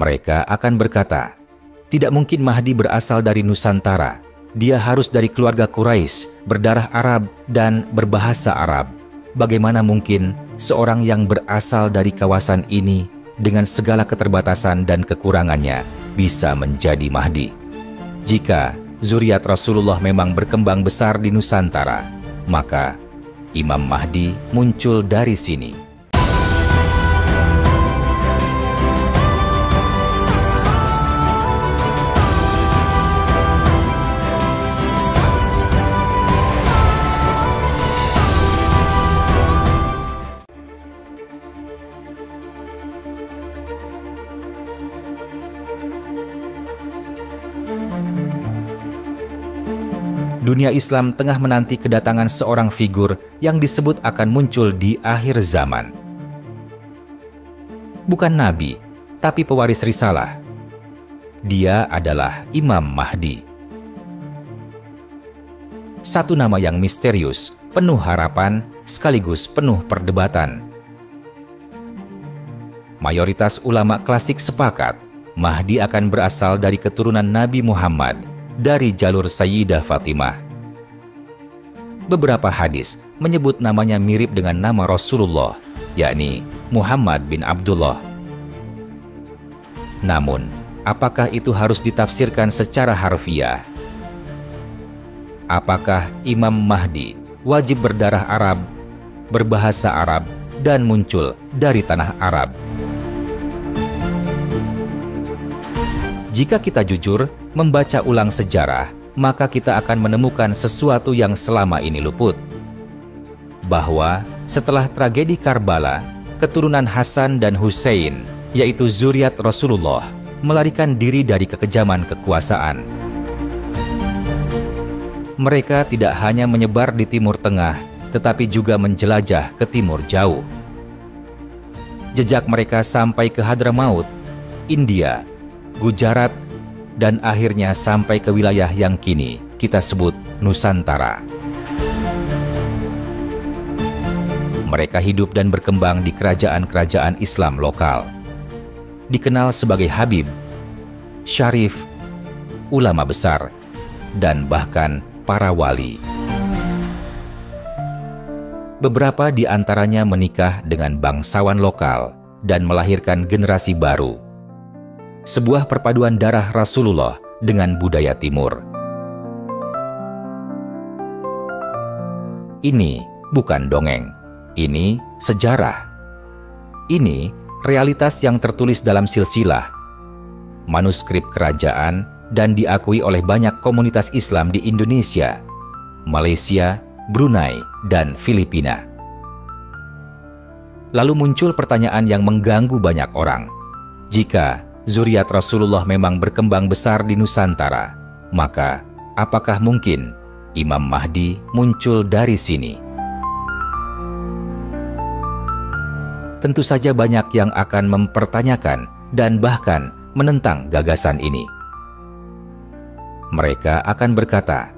Mereka akan berkata, "Tidak mungkin Mahdi berasal dari Nusantara. Dia harus dari keluarga Quraisy, berdarah Arab dan berbahasa Arab. Bagaimana mungkin seorang yang berasal dari kawasan ini dengan segala keterbatasan dan kekurangannya bisa menjadi Mahdi?" Jika zuriat Rasulullah memang berkembang besar di Nusantara, maka Imam Mahdi muncul dari sini. Dunia Islam tengah menanti kedatangan seorang figur yang disebut akan muncul di akhir zaman. Bukan nabi, tapi pewaris risalah. Dia adalah Imam Mahdi. Satu nama yang misterius, penuh harapan, sekaligus penuh perdebatan. Mayoritas ulama klasik sepakat, Mahdi akan berasal dari keturunan Nabi Muhammad, dari jalur Sayyidah Fatimah. Beberapa hadis menyebut namanya mirip dengan nama Rasulullah, yakni Muhammad bin Abdullah. Namun, apakah itu harus ditafsirkan secara harfiah? Apakah Imam Mahdi wajib berdarah Arab, berbahasa Arab, dan muncul dari tanah Arab? Jika kita jujur membaca ulang sejarah, maka kita akan menemukan sesuatu yang selama ini luput. Bahwa setelah tragedi Karbala, keturunan Hasan dan Hussein, yaitu zuriat Rasulullah, melarikan diri dari kekejaman kekuasaan. Mereka tidak hanya menyebar di Timur Tengah, tetapi juga menjelajah ke Timur Jauh. Jejak mereka sampai ke Hadramaut, India, Gujarat, dan akhirnya sampai ke wilayah yang kini kita sebut Nusantara. Mereka hidup dan berkembang di kerajaan-kerajaan Islam lokal. Dikenal sebagai Habib, Syarif, ulama besar, dan bahkan para wali. Beberapa di antaranya menikah dengan bangsawan lokal dan melahirkan generasi baru. Sebuah perpaduan darah Rasulullah dengan budaya Timur. Ini bukan dongeng, ini sejarah. Ini realitas yang tertulis dalam silsilah, manuskrip kerajaan, dan diakui oleh banyak komunitas Islam di Indonesia, Malaysia, Brunei, dan Filipina. Lalu muncul pertanyaan yang mengganggu banyak orang. Jika zuriat Rasulullah memang berkembang besar di Nusantara, maka apakah mungkin Imam Mahdi muncul dari sini? Tentu saja banyak yang akan mempertanyakan dan bahkan menentang gagasan ini. Mereka akan berkata,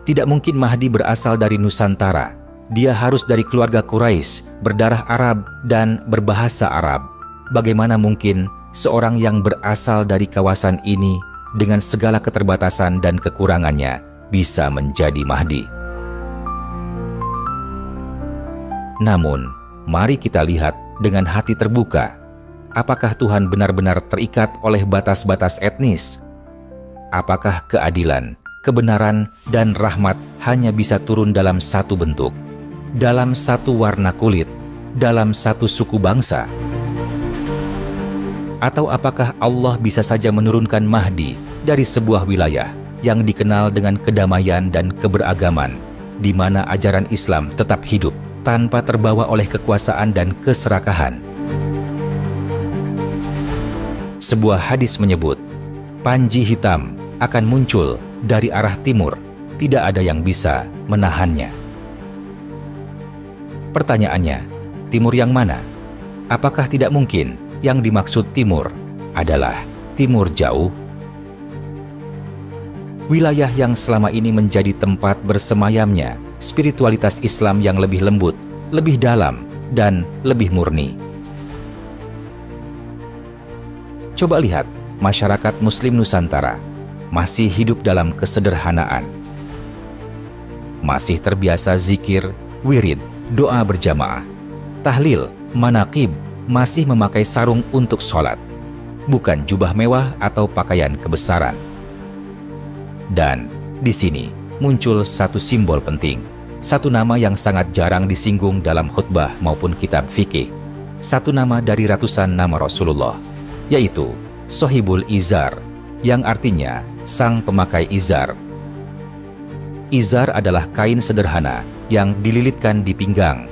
"Tidak mungkin Mahdi berasal dari Nusantara. Dia harus dari keluarga Quraisy, berdarah Arab dan berbahasa Arab. Bagaimana mungkin seorang yang berasal dari kawasan ini dengan segala keterbatasan dan kekurangannya bisa menjadi Mahdi?" Namun, mari kita lihat dengan hati terbuka. Apakah Tuhan benar-benar terikat oleh batas-batas etnis? Apakah keadilan, kebenaran, dan rahmat hanya bisa turun dalam satu bentuk, dalam satu warna kulit, dalam satu suku bangsa? Atau apakah Allah bisa saja menurunkan Mahdi dari sebuah wilayah yang dikenal dengan kedamaian dan keberagaman, di mana ajaran Islam tetap hidup tanpa terbawa oleh kekuasaan dan keserakahan? Sebuah hadis menyebut, panji hitam akan muncul dari arah timur, tidak ada yang bisa menahannya. Pertanyaannya, timur yang mana? Apakah tidak mungkin yang dimaksud timur adalah Timur Jauh? Wilayah yang selama ini menjadi tempat bersemayamnya spiritualitas Islam yang lebih lembut, lebih dalam, dan lebih murni. Coba lihat, masyarakat Muslim Nusantara masih hidup dalam kesederhanaan. Masih terbiasa zikir, wirid, doa berjamaah, tahlil, manaqib, masih memakai sarung untuk sholat, bukan jubah mewah atau pakaian kebesaran. Dan di sini muncul satu simbol penting, satu nama yang sangat jarang disinggung dalam khutbah maupun kitab fikih, satu nama dari ratusan nama Rasulullah, yaitu Sohibul Izar, yang artinya sang pemakai izar. Izar adalah kain sederhana yang dililitkan di pinggang.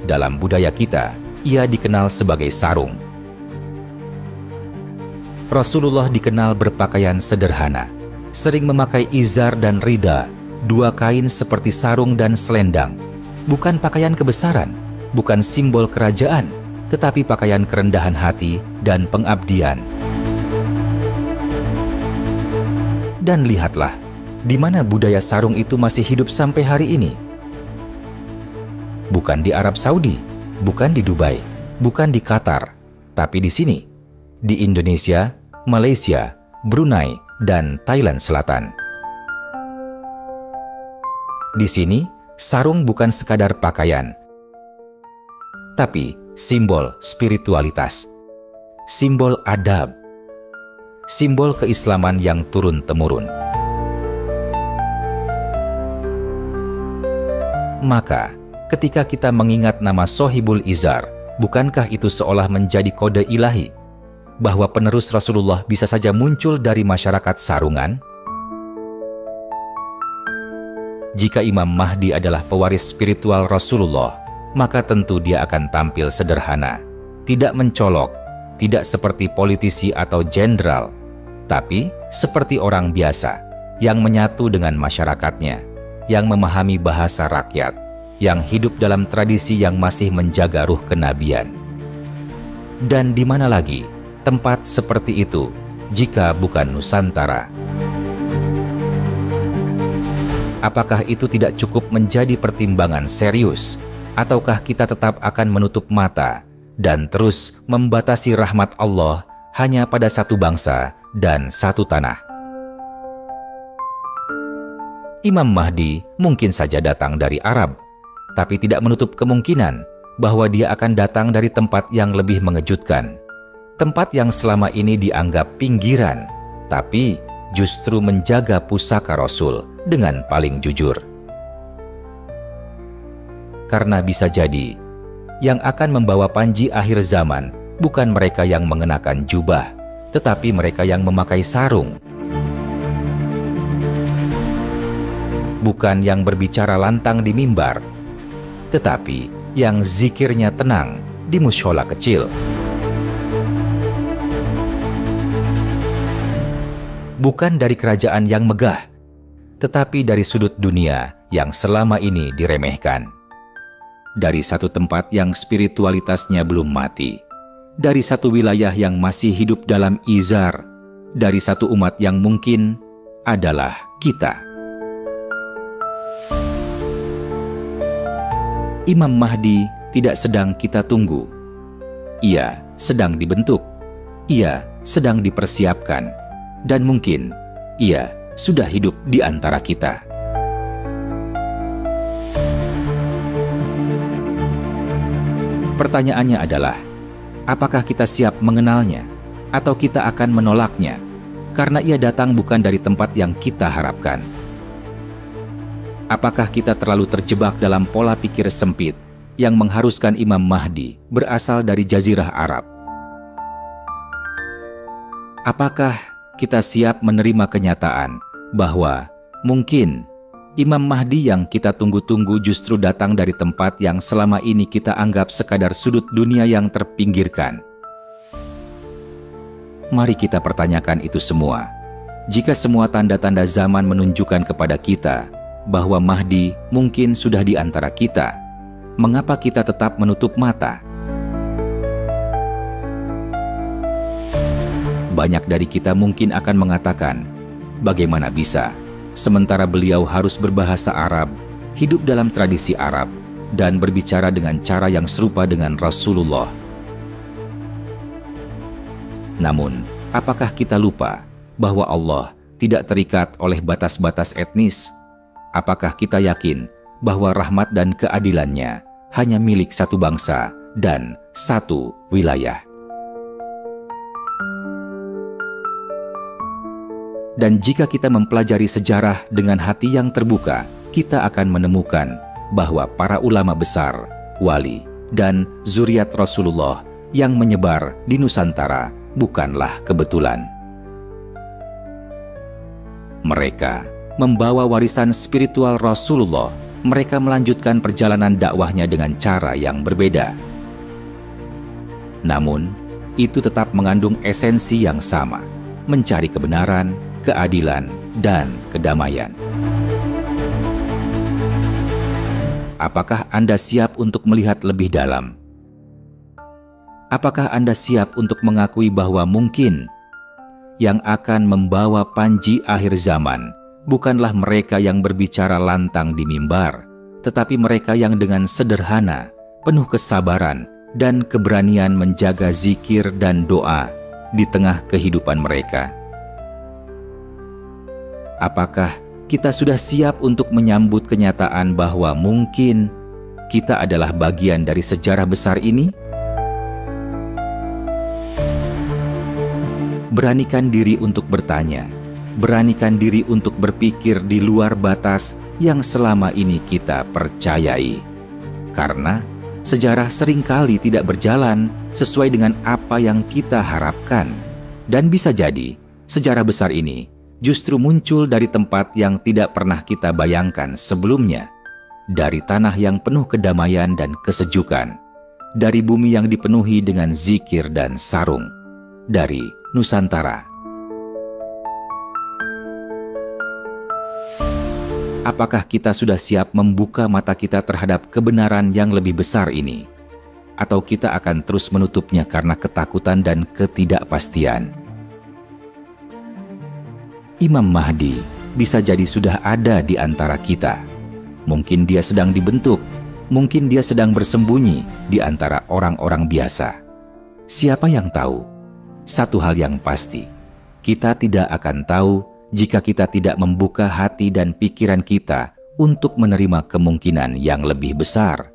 Dalam budaya kita, ia dikenal sebagai sarung. Rasulullah dikenal berpakaian sederhana, sering memakai izar dan rida, dua kain seperti sarung dan selendang. Bukan pakaian kebesaran, bukan simbol kerajaan, tetapi pakaian kerendahan hati dan pengabdian. Dan lihatlah, di mana budaya sarung itu masih hidup sampai hari ini. Bukan di Arab Saudi, bukan di Dubai, bukan di Qatar, tapi di sini, di Indonesia, Malaysia, Brunei, dan Thailand Selatan. Di sini, sarung bukan sekadar pakaian, tapi simbol spiritualitas, simbol adab, simbol keislaman yang turun-temurun. Maka, ketika kita mengingat nama Sohibul Izar, bukankah itu seolah menjadi kode ilahi bahwa penerus Rasulullah bisa saja muncul dari masyarakat sarungan? Jika Imam Mahdi adalah pewaris spiritual Rasulullah, maka tentu dia akan tampil sederhana, tidak mencolok, tidak seperti politisi atau jenderal, tapi seperti orang biasa yang menyatu dengan masyarakatnya, yang memahami bahasa rakyat, yang hidup dalam tradisi yang masih menjaga ruh kenabian. Dan di mana lagi tempat seperti itu jika bukan Nusantara? Apakah itu tidak cukup menjadi pertimbangan serius? Ataukah kita tetap akan menutup mata dan terus membatasi rahmat Allah hanya pada satu bangsa dan satu tanah? Imam Mahdi mungkin saja datang dari Arab, tapi tidak menutup kemungkinan bahwa dia akan datang dari tempat yang lebih mengejutkan. Tempat yang selama ini dianggap pinggiran, tapi justru menjaga pusaka Rasul dengan paling jujur. Karena bisa jadi, yang akan membawa panji akhir zaman bukan mereka yang mengenakan jubah, tetapi mereka yang memakai sarung. Bukan yang berbicara lantang di mimbar, tetapi yang zikirnya tenang di mushola kecil. Bukan dari kerajaan yang megah, tetapi dari sudut dunia yang selama ini diremehkan. Dari satu tempat yang spiritualitasnya belum mati, dari satu wilayah yang masih hidup dalam izar, dari satu umat yang mungkin adalah kita. Imam Mahdi tidak sedang kita tunggu. Ia sedang dibentuk, ia sedang dipersiapkan, dan mungkin ia sudah hidup di antara kita. Pertanyaannya adalah, apakah kita siap mengenalnya atau kita akan menolaknya karena ia datang bukan dari tempat yang kita harapkan? Apakah kita terlalu terjebak dalam pola pikir sempit yang mengharuskan Imam Mahdi berasal dari Jazirah Arab? Apakah kita siap menerima kenyataan bahwa mungkin Imam Mahdi yang kita tunggu-tunggu justru datang dari tempat yang selama ini kita anggap sekadar sudut dunia yang terpinggirkan? Mari kita pertanyakan itu semua. Jika semua tanda-tanda zaman menunjukkan kepada kita bahwa Mahdi mungkin sudah di antara kita, mengapa kita tetap menutup mata? Banyak dari kita mungkin akan mengatakan, bagaimana bisa, sementara beliau harus berbahasa Arab, hidup dalam tradisi Arab, dan berbicara dengan cara yang serupa dengan Rasulullah. Namun, Apakah kita lupa bahwa Allah tidak terikat oleh batas-batas etnis? Apakah kita yakin bahwa rahmat dan keadilannya hanya milik satu bangsa dan satu wilayah? Dan jika kita mempelajari sejarah dengan hati yang terbuka, kita akan menemukan bahwa para ulama besar, wali, dan zuriat Rasulullah yang menyebar di Nusantara bukanlah kebetulan. Mereka membawa warisan spiritual Rasulullah. Mereka melanjutkan perjalanan dakwahnya dengan cara yang berbeda. Namun, itu tetap mengandung esensi yang sama, mencari kebenaran, keadilan, dan kedamaian. Apakah Anda siap untuk melihat lebih dalam? Apakah Anda siap untuk mengakui bahwa mungkin yang akan membawa panji akhir zaman bukanlah mereka yang berbicara lantang di mimbar, tetapi mereka yang dengan sederhana, penuh kesabaran, dan keberanian menjaga zikir dan doa di tengah kehidupan mereka? Apakah kita sudah siap untuk menyambut kenyataan bahwa mungkin kita adalah bagian dari sejarah besar ini? Beranikan diri untuk bertanya, beranikan diri untuk berpikir di luar batas yang selama ini kita percayai. Karena sejarah seringkali tidak berjalan sesuai dengan apa yang kita harapkan. Dan bisa jadi, sejarah besar ini justru muncul dari tempat yang tidak pernah kita bayangkan sebelumnya, dari tanah yang penuh kedamaian dan kesejukan, dari bumi yang dipenuhi dengan zikir dan sarung, dari Nusantara. Apakah kita sudah siap membuka mata kita terhadap kebenaran yang lebih besar ini? Atau kita akan terus menutupnya karena ketakutan dan ketidakpastian? Imam Mahdi bisa jadi sudah ada di antara kita. Mungkin dia sedang dibentuk, mungkin dia sedang bersembunyi di antara orang-orang biasa. Siapa yang tahu? Satu hal yang pasti, kita tidak akan tahu jika kita tidak membuka hati dan pikiran kita untuk menerima kemungkinan yang lebih besar.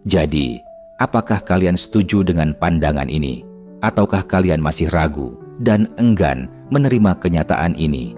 Jadi, apakah kalian setuju dengan pandangan ini? Ataukah kalian masih ragu dan enggan menerima kenyataan ini?